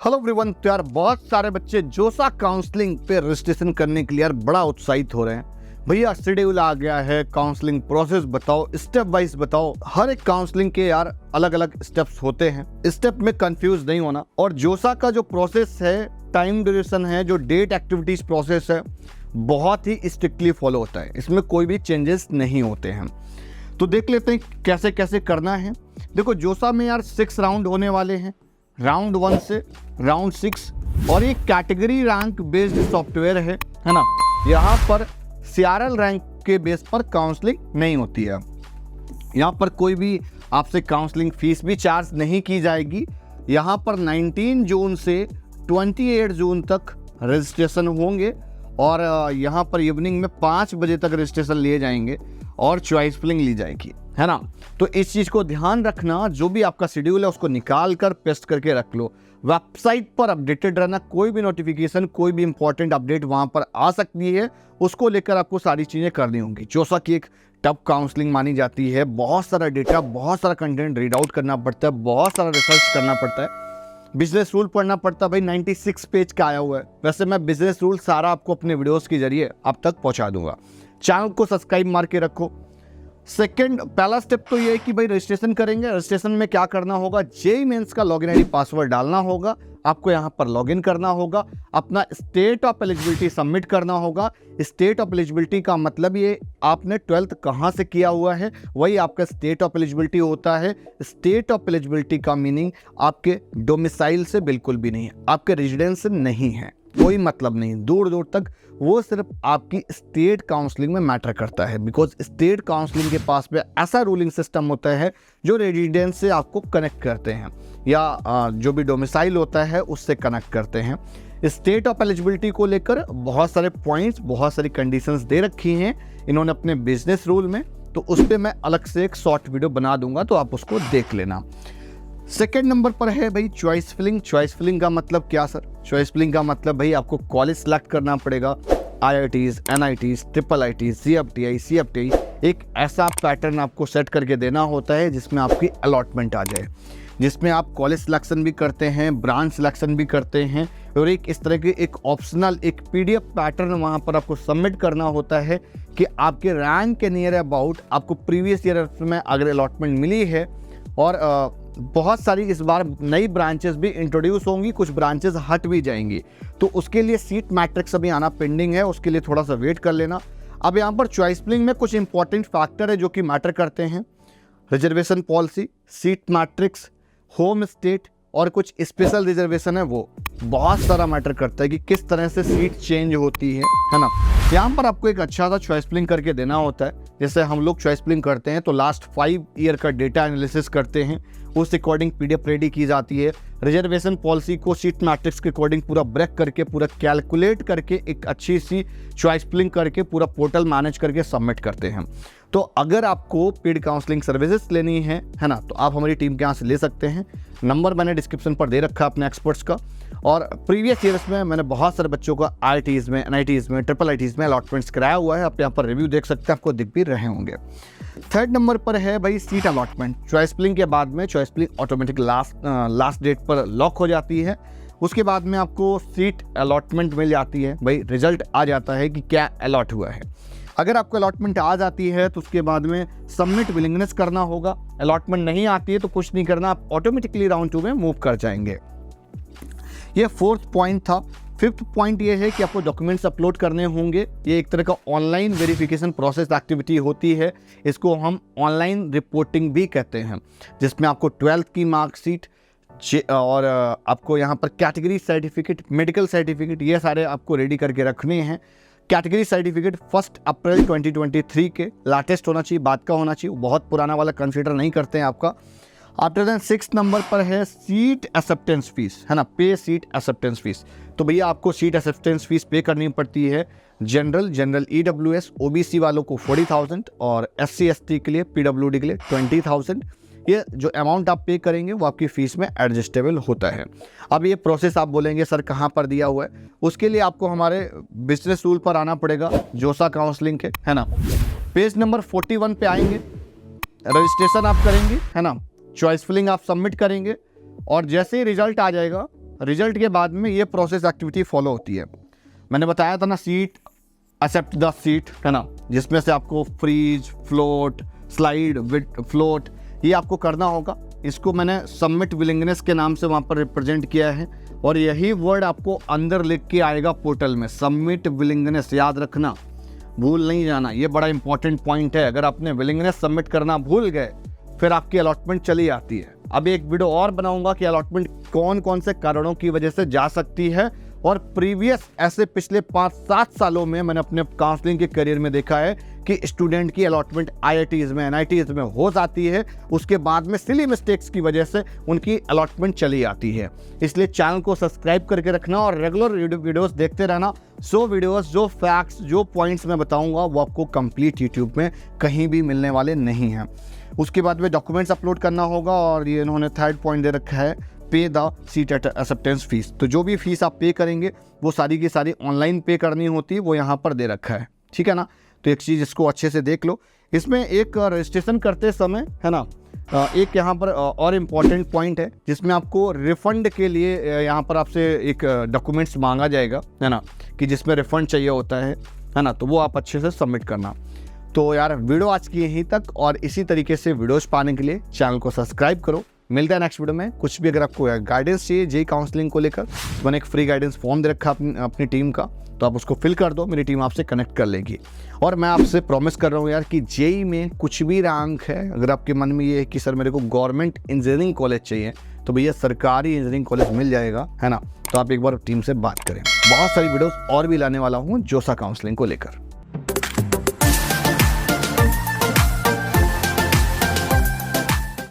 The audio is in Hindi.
Hello everyone. तो यार बहुत सारे बच्चे जोसा काउंसलिंग पे रजिस्ट्रेशन करने के लिए यार बड़ा उत्साहित हो रहे हैं। भैया शेड्यूल आ गया है, काउंसलिंग प्रोसेस बताओ, स्टेप वाइज बताओ। हर एक काउंसलिंग के यार अलग अलग स्टेप्स होते हैं, स्टेप में कंफ्यूज नहीं होना। और जोसा का जो प्रोसेस है, टाइम ड्यूरेशन है, जो डेट एक्टिविटीज प्रोसेस है, बहुत ही स्ट्रिक्टली फॉलो होता है। इसमें कोई भी चेंजेस नहीं होते हैं। तो देख लेते हैं कैसे कैसे करना है। देखो जोसा में यार 6 राउंड होने वाले हैं, राउंड 1 से राउंड 6। और ये कैटेगरी रैंक बेस्ड सॉफ्टवेयर है ना। यहाँ पर CRL रैंक के बेस पर काउंसलिंग नहीं होती है। यहाँ पर कोई भी आपसे काउंसलिंग फीस भी चार्ज नहीं की जाएगी। यहाँ पर 19 जून से 28 जून तक रजिस्ट्रेशन होंगे और यहाँ पर इवनिंग में 5 बजे तक रजिस्ट्रेशन लिए जाएंगे और चॉइस फिलिंग ली जाएगी, है ना। तो इस चीज़ को ध्यान रखना, जो भी आपका शेड्यूल है उसको निकाल कर पेस्ट करके रख लो। वेबसाइट पर अपडेटेड रहना, कोई भी नोटिफिकेशन, कोई भी इंपॉर्टेंट अपडेट वहाँ पर आ सकती है, उसको लेकर आपको सारी चीज़ें करनी होंगी। जोसा की एक टफ काउंसलिंग मानी जाती है। बहुत सारा डेटा, बहुत सारा कंटेंट रीड आउट करना पड़ता है, बहुत सारा रिसर्च करना पड़ता है, बिजनेस रूल पढ़ना पड़ता है। भाई 96 पेज का आया हुआ है। वैसे मैं बिजनेस रूल सारा आपको अपने वीडियोस के जरिए अब तक पहुंचा दूंगा। चैनल को सब्सक्राइब मार के रखो। पहला स्टेप तो ये है कि भाई रजिस्ट्रेशन करेंगे। रजिस्ट्रेशन में क्या करना होगा, जेईई मेंस का लॉगिन आईडी पासवर्ड डालना होगा। आपको यहाँ पर लॉगिन करना होगा, अपना स्टेट ऑफ एलिजिबिलिटी सबमिट करना होगा। स्टेट ऑफ एलिजिबिलिटी का मतलब ये आपने 12th कहाँ से किया हुआ है, वही आपका स्टेट ऑफ एलिजिबिलिटी होता है। स्टेट ऑफ एलिजिबिलिटी का मीनिंग आपके डोमिसाइल से बिल्कुल भी नहीं है, आपके रेजिडेंस से नहीं है, कोई मतलब नहीं दूर दूर तक। वो सिर्फ आपकी स्टेट काउंसलिंग में मैटर करता है, बिकॉज स्टेट काउंसलिंग के पास में ऐसा रूलिंग सिस्टम होता है जो रेजिडेंस से आपको कनेक्ट करते हैं या जो भी डोमिसाइल होता है उससे कनेक्ट करते हैं। स्टेट ऑफ एलिजिबिलिटी को लेकर बहुत सारे पॉइंट्स, बहुत सारी कंडीशंस दे रखी हैं इन्होंने अपने बिजनेस रूल में। तो उस पर मैं अलग से एक शॉर्ट वीडियो बना दूंगा, तो आप उसको देख लेना। सेकेंड नंबर पर है भाई चॉइस फिलिंग। चॉइस फिलिंग का मतलब क्या सर? चॉइस फिलिंग का मतलब भाई आपको कॉलेज सेलेक्ट करना पड़ेगा। IITs, NITs, IIITs, CFTI, CFTI, एक ऐसा पैटर्न आपको सेट करके देना होता है जिसमें आपकी अलॉटमेंट आ जाए, जिसमें आप कॉलेज सिलेक्शन भी करते हैं, ब्रांच सिलेक्शन भी करते हैं, और एक इस तरह के एक ऑप्शनल एक PDF पैटर्न वहाँ पर आपको सबमिट करना होता है कि आपके रैंक के नियर अबाउट आपको प्रीवियस ईयर में अगर अलॉटमेंट मिली है। और बहुत सारी इस बार नई ब्रांचेस भी इंट्रोड्यूस होंगी, कुछ ब्रांचेस हट भी जाएंगी, तो उसके लिए सीट मैट्रिक्स अभी आना पेंडिंग है, उसके लिए थोड़ा सा वेट कर लेना। अब यहाँ पर चॉइस फिलिंग में कुछ इंपॉर्टेंट फैक्टर है जो कि मैटर करते हैं। Reservation policy, seat matrix, home state और कुछ स्पेशल रिजर्वेशन है, वो बहुत सारा मैटर करता है कि किस तरह से सीट चेंज होती है ना। यहाँ पर आपको एक अच्छा सा चॉइस फिलिंग करके देना होता है। जैसे हम लोग चॉइस फिलिंग करते हैं तो लास्ट 5 ईयर का डेटा एनालिसिस करते हैं, उस अकॉर्डिंग PDF रेडी की जाती है। रिजर्वेशन पॉलिसी को सीट मैट्रिक्स के अकॉर्डिंग पूरा ब्रेक करके, पूरा कैलकुलेट करके, एक अच्छी सी चॉइस फिलिंग करके पूरा पोर्टल मैनेज करके सबमिट करते हैं। तो अगर आपको पेड काउंसलिंग सर्विसेज लेनी है ना, तो आप हमारी टीम के यहाँ से ले सकते हैं। नंबर मैंने डिस्क्रिप्शन पर दे रखा है अपने एक्सपर्ट्स का। और प्रीवियस ईयर्स में मैंने बहुत सारे बच्चों का IITs में, NITs में, IIITs में अलॉटमेंट्स कराया हुआ है। आप यहाँ पर रिव्यू देख सकते हैं, आपको दिख भी रहे होंगे। थर्ड नंबर पर है भाई सीट अलॉटमेंट। चॉइस फिलिंग के बाद में choice filling automatic last date पर लॉक हो जाती है। उसके बाद में आपको सीट अलॉटमेंट मिल जाती है। भाई रिजल्ट आ जाता है कि क्या अलॉट हुआ है। अगर आपको अलॉटमेंट आ जाती है तो उसके बाद में सबमिट विलिंगनेस करना होगा। अलॉटमेंट नहीं आती है तो कुछ नहीं करना, आप ऑटोमेटिकली राउंड 2 में मूव कर जाएंगे। ये 4th पॉइंट था। 5th पॉइंट ये है कि आपको डॉक्यूमेंट्स अपलोड करने होंगे। ये एक तरह का ऑनलाइन वेरिफिकेशन प्रोसेस एक्टिविटी होती है, इसको हम ऑनलाइन रिपोर्टिंग भी कहते हैं, जिसमें आपको 12th की मार्कशीट और आपको यहाँ पर कैटेगरी सर्टिफिकेट, मेडिकल सर्टिफिकेट, ये सारे आपको रेडी करके रखने हैं। कैटेगरी सर्टिफिकेट 1 अप्रैल 2023 के लेटेस्ट होना चाहिए, बाद का होना चाहिए, बहुत पुराना वाला कंसीडर नहीं करते हैं आपका। आफ्टर दैन 6th नंबर पर है सीट एक्सेप्टेंस फीस, है ना, पे सीट एक्सेप्टेंस फीस। तो भैया आपको सीट एक्सेप्टेंस फीस पे करनी पड़ती है। जनरल EWS OBC वालों को 40,000 और SC ST के लिए, PWD के लिए 20,000। ये जो अमाउंट आप पे करेंगे वो आपकी फ़ीस में एडजस्टेबल होता है। अब ये प्रोसेस आप बोलेंगे सर कहाँ पर दिया हुआ है, उसके लिए आपको हमारे बिजनेस रूल पर आना पड़ेगा, जोसा काउंसलिंग के, है ना। पेज नंबर 41 पे आएंगे, रजिस्ट्रेशन आप करेंगे, है ना, चॉइस फिलिंग आप सबमिट करेंगे और जैसे ही रिजल्ट आ जाएगा रिजल्ट के बाद में ये प्रोसेस एक्टिविटी फॉलो होती है। मैंने बताया था ना, सीट एक्सेप्ट द सीट, है ना, जिसमें से आपको freeze, float, slide, with float, ये आपको करना होगा। इसको मैंने सबमिट विलिंगनेस के नाम से वहाँ पर रिप्रेजेंट किया है और यही वर्ड आपको अंदर लिख के आएगा पोर्टल में, सबमिट विलिंगनेस। याद रखना, भूल नहीं जाना, ये बड़ा इंपॉर्टेंट पॉइंट है। अगर आपने विलिंगनेस सबमिट करना भूल गए फिर आपकी अलॉटमेंट चली आती है। अब एक वीडियो और बनाऊंगा कि अलॉटमेंट कौन कौन से कारणों की वजह से जा सकती है, और प्रीवियस ऐसे पिछले 5-7 सालों में मैंने अपने काउंसलिंग के करियर में देखा है कि स्टूडेंट की अलॉटमेंट IITs में, NITs में हो जाती है, उसके बाद में सिली मिस्टेक्स की वजह से उनकी अलॉटमेंट चली आती है। इसलिए चैनल को सब्सक्राइब करके रखना और रेगुलर वीडियोस देखते रहना। सो वीडियोस, जो फैक्ट्स, जो पॉइंट्स मैं बताऊंगा वो आपको कंप्लीट यूट्यूब में कहीं भी मिलने वाले नहीं हैं। उसके बाद में डॉक्यूमेंट्स अपलोड करना होगा, और ये इन्होंने थर्ड पॉइंट दे रखा है, पे द सीट एक्सेप्टेंस फीस। तो जो भी फीस आप पे करेंगे वो सारी की सारी ऑनलाइन पे करनी होती है, वो यहाँ पर दे रखा है, ठीक है ना। तो एक चीज़ इसको अच्छे से देख लो। इसमें एक रजिस्ट्रेशन करते समय, है ना, एक यहाँ पर और इम्पॉर्टेंट पॉइंट है जिसमें आपको रिफ़ंड के लिए यहाँ पर आपसे एक डॉक्यूमेंट्स मांगा जाएगा, है ना, कि जिसमें रिफ़ंड चाहिए होता है ना, तो वो आप अच्छे से सबमिट करना। तो यार वीडियो आज की यहीं तक, और इसी तरीके से वीडियोस पाने के लिए चैनल को सब्सक्राइब करो। मिलता है नेक्स्ट वीडियो में। कुछ भी अगर आपको गाइडेंस चाहिए जेई काउंसलिंग को लेकर, तो मैंने एक फ्री गाइडेंस फॉर्म दे रखा अपनी टीम का, तो आप उसको फिल कर दो, मेरी टीम आपसे कनेक्ट कर लेगी। और मैं आपसे प्रॉमिस कर रहा हूँ यार कि जेई में कुछ भी रैंक है, अगर आपके मन में ये है कि सर मेरे को गवर्नमेंट इंजीनियरिंग कॉलेज चाहिए, तो भैया सरकारी इंजीनियरिंग कॉलेज मिल जाएगा, है ना। तो आप एक बार टीम से बात करें। बहुत सारी वीडियोस और भी लाने वाला हूँ जोसा काउंसलिंग को लेकर।